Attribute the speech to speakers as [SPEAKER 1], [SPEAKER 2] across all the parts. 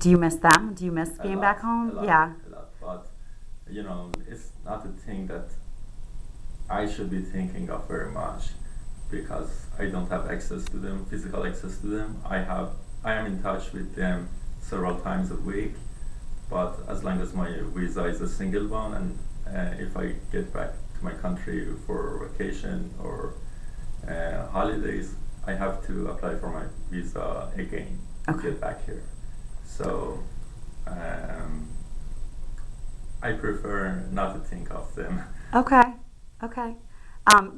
[SPEAKER 1] Do you miss them? Do you miss
[SPEAKER 2] A
[SPEAKER 1] being
[SPEAKER 2] lot,
[SPEAKER 1] back home?
[SPEAKER 2] a lot,
[SPEAKER 1] Yeah.
[SPEAKER 2] a lot. But it's not a thing that I should be thinking of very much because I don't have access to them, physical access to them. I am in touch with them several times a week, but as long as my visa is a single one, and if I get back to my country for vacation or holidays, I have to apply for my visa again to
[SPEAKER 1] Okay.
[SPEAKER 2] get back here. So um, I prefer not to think of them.
[SPEAKER 1] Okay. Okay.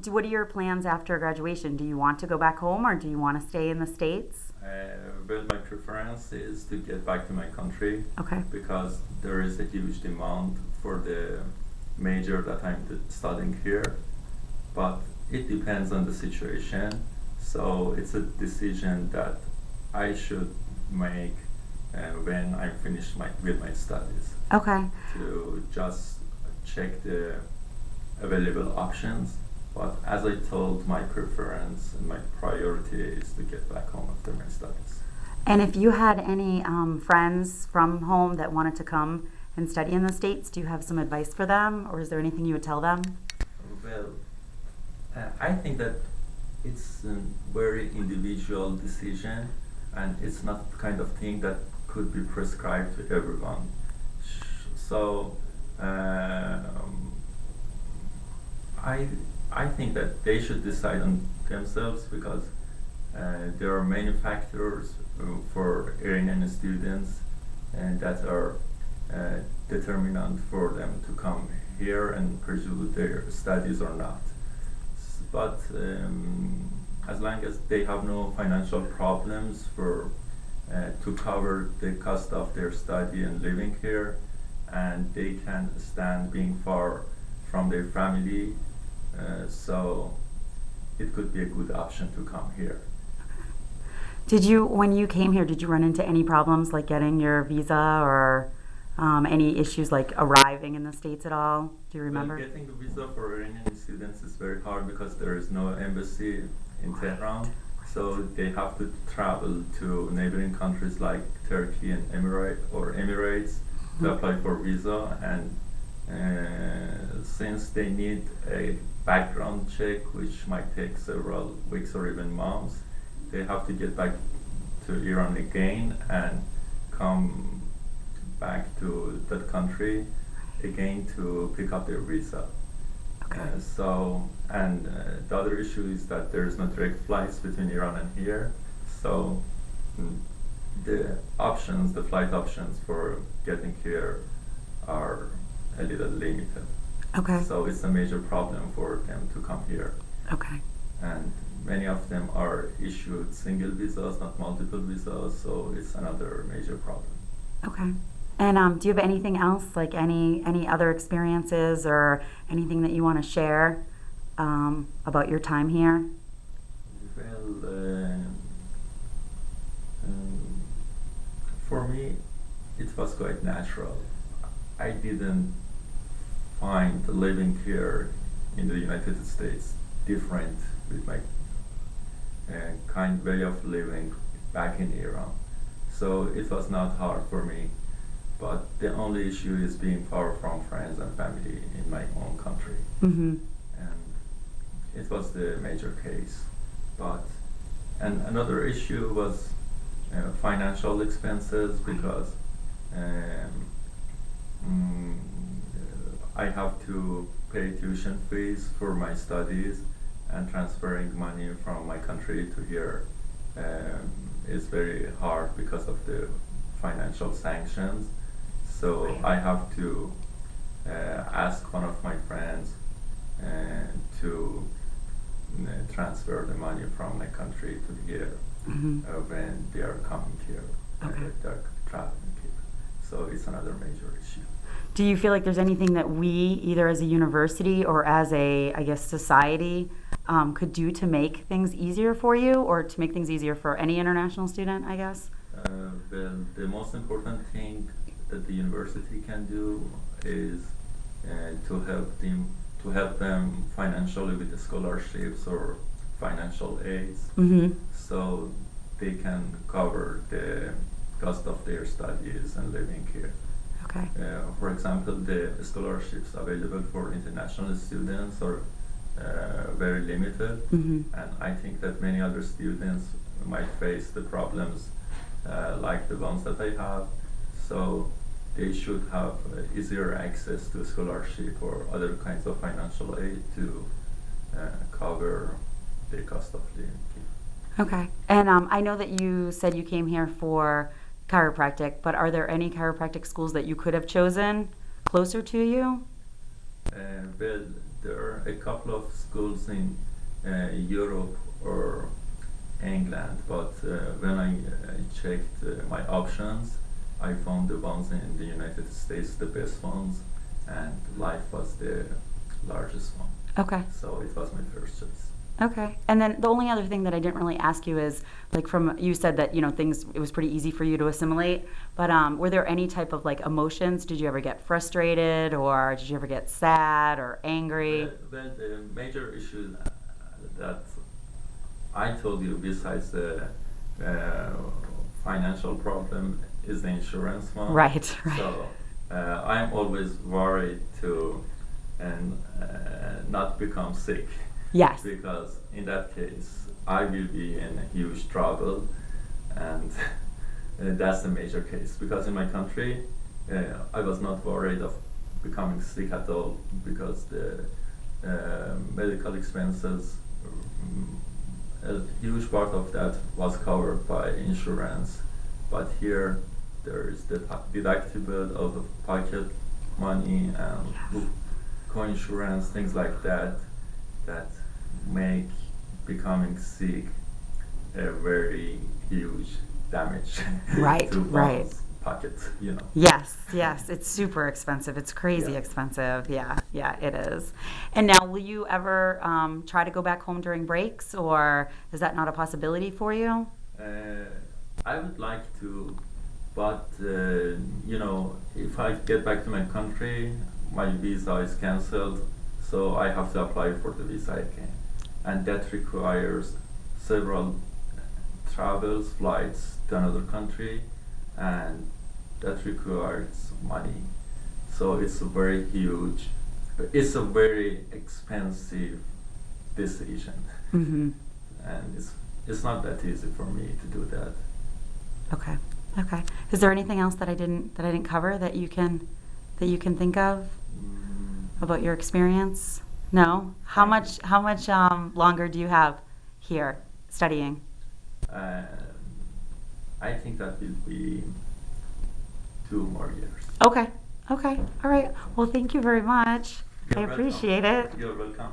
[SPEAKER 1] What are your plans after graduation? Do you want to go back home or do you want to stay in the States?
[SPEAKER 2] Well, my preference is to get back to my country
[SPEAKER 1] Okay.
[SPEAKER 2] because there is a huge demand for the major that I'm studying here, but it depends on the situation. So it's a decision that I should make when I'm finished with my studies
[SPEAKER 1] Okay.
[SPEAKER 2] to just check the available options. But as I told, my preference and my priority is to get back home after my studies.
[SPEAKER 1] And if you had any friends from home that wanted to come and study in the States, do you have some advice for them or is there anything you would tell them?
[SPEAKER 2] Well, I think that it's a very individual decision and it's not the kind of thing that could be prescribed to everyone. So I I think that they should decide on themselves because there are many factors for Iranian students and that are determinant for them to come here and pursue their studies or not. But as long as they have no financial problems for to cover the cost of their study and living here, and they can stand being far from their family, so it could be a good option to come here.
[SPEAKER 1] When you came here, did you run into any problems like getting your visa or any issues like arriving in the States at all? Do you
[SPEAKER 2] Well,
[SPEAKER 1] remember?
[SPEAKER 2] getting a visa for Iranian students is very hard because there is no embassy in Tehran, so they have to travel to neighboring countries like Turkey and Emirates to apply for visa, and since they need a background check, which might take several weeks or even months, they have to get back to Iran again and come back to that country again to pick up their visa.
[SPEAKER 1] Okay.
[SPEAKER 2] The other issue is that there is no direct flights between Iran and here, so mm, the flight options for getting here are a little limited.
[SPEAKER 1] Okay.
[SPEAKER 2] So it's a major problem for them to come here.
[SPEAKER 1] Okay.
[SPEAKER 2] And many of them are issued single visas, not multiple visas, so it's another major problem.
[SPEAKER 1] Okay. And do you have anything else, like any other experiences or anything that you want to share about your time here?
[SPEAKER 2] Well, um, for me, it was quite natural. I didn't find living here in the United States different with my kind way of living back in Iran. So it was not hard for me. But the only issue is being far from friends and family in my own country.
[SPEAKER 1] Mm-hmm.
[SPEAKER 2] And it was the major case. And another issue was financial expenses because um, mm, I have to pay tuition fees for my studies, and transferring money from my country to here is very hard because of the financial sanctions. So I have to ask one of my friends uh, to transfer the money from my country to here
[SPEAKER 1] Mm-hmm.
[SPEAKER 2] when they are coming here,
[SPEAKER 1] Okay.
[SPEAKER 2] they are traveling here. So it's another major issue.
[SPEAKER 1] Do you feel like there's anything that we, either as a university or as a, I guess, society, could do to make things easier for you or to make things easier for any international student, I guess?
[SPEAKER 2] Well, the most important thing that the university can do is to help them financially with the scholarships or financial aids,
[SPEAKER 1] Mm-hmm.
[SPEAKER 2] so they can cover the cost of their studies and living here.
[SPEAKER 1] Okay.
[SPEAKER 2] For example, the scholarships available for international students are very limited,
[SPEAKER 1] Mhm.
[SPEAKER 2] and I think that many other students might face the problems like the ones that I have. So they should have easier access to scholarship or other kinds of financial aid to cover the cost of living.
[SPEAKER 1] Okay. And I know that you said you came here for chiropractic, but are there any chiropractic schools that you could have chosen closer to you?
[SPEAKER 2] Well, there are a couple of schools in Europe or England, but when I checked my options, I found the ones in the United States the best ones, and Life was the largest one.
[SPEAKER 1] Okay.
[SPEAKER 2] So it was my first choice.
[SPEAKER 1] Okay. And then the only other thing that I didn't really ask you is, like, from you said that, things, it was pretty easy for you to assimilate, but were there any type of like emotions? Did you ever get frustrated, or did you ever get sad or angry?
[SPEAKER 2] Well, the major issue that I told you, besides the financial problem, is the insurance one.
[SPEAKER 1] Right, right.
[SPEAKER 2] So I'm always worried to not become sick.
[SPEAKER 1] Yes.
[SPEAKER 2] Because in that case, I will be in huge trouble, and that's the major case. Because in my country, I was not worried of becoming sick at all, because the medical expenses, a huge part of that was covered by insurance. But here, there is the deductible of the pocket money and co-insurance, things like that, that make becoming sick a very huge damage
[SPEAKER 1] Right,
[SPEAKER 2] to
[SPEAKER 1] right.
[SPEAKER 2] one's pocket,
[SPEAKER 1] Yes, yes, it's super expensive. It's crazy
[SPEAKER 2] Yeah.
[SPEAKER 1] expensive. Yeah, yeah, it is. And now, will you ever try to go back home during breaks, or is that not a possibility for you?
[SPEAKER 2] I would like to, but if I get back to my country, my visa is cancelled, so I have to apply for the visa again, and that requires several travels, flights to another country, and that requires money. So it's a very expensive decision,
[SPEAKER 1] Mm-hmm.
[SPEAKER 2] and it's not that easy for me to do that.
[SPEAKER 1] Okay. Okay. Is there anything else that I didn't cover that you can think of about your experience? No? How much longer do you have here studying?
[SPEAKER 2] I think that will be 2 more years.
[SPEAKER 1] Okay. Okay. All right. Well, thank you very much. I
[SPEAKER 2] You're welcome.
[SPEAKER 1] appreciate it.
[SPEAKER 2] You're welcome.